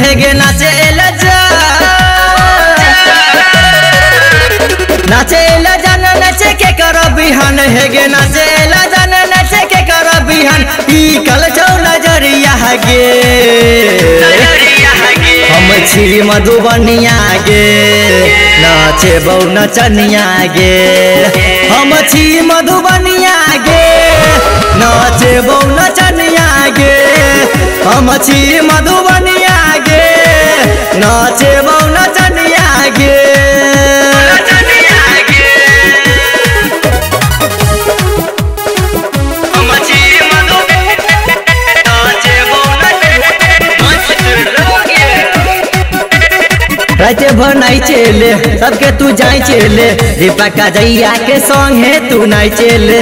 है गे नाचे नाचेला जान नाचे के कर बिहान है गे नाचेला जान नाचे के कर बिहान टिकल छौ नजरिया गे हम छी मधुबनिया गे नाचे बौ नचनिया गे हम छी मधुबनिया गे नाचे बौ नचनिया गे हम छी मधुबनिया गे नाचे बौ नचनिया गे राते भर नाई चले सबके तू जाई चले दीपा का जैया के सॉन्ग है तू नाई चले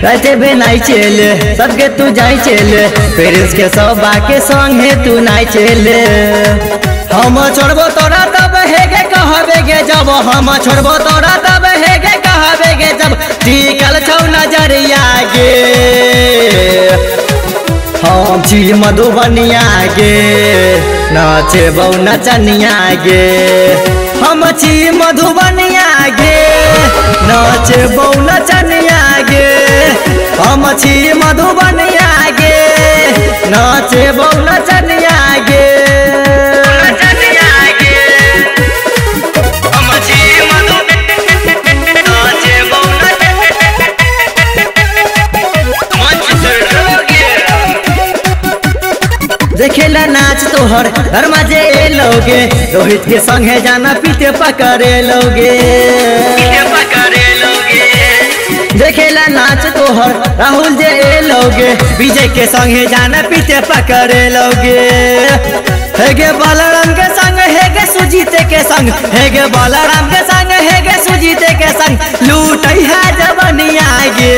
राते भे नाई चले सबके तू जाई चले फिर इसके सबा के सॉन्ग है तू नाई चले हम छोड़बो तोरा तब है गे कहबे गे जब हम छोड़बो तोरा तब है गे कहबे गे जब टिकल छौ नजरिया गे हम छी मधुबनिया गे नाचे बौ नचनिया गे हम छी मधुबनिया गे नाचे बौ नचनिया गे हम छी मधुबनिया गे नाचे बौ नचनिया गे देखेला नाच तोहर घर मजे लोगे रोहित के संगे जाना पीते पकड़े लोगे देखेला नाच तोहर राहुल जे लोगे विजय के संगे जाना पीते पकड़े लोगे है गे बलराम के संग है गे सुजीत के संग है गे बलराम के संग है गे सुजीत के संग लूटई है जवनिया गे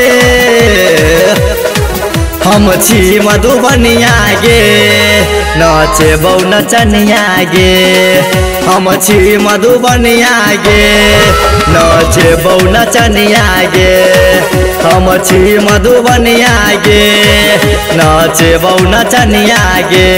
हम छी मधुबनिया गे नाचे बौ नचनिया गे हम छी मधुबनिया गे नाचे बौ नचनिया गे हम छी मधुबनिया गे नाचे बौ नचनिया गे।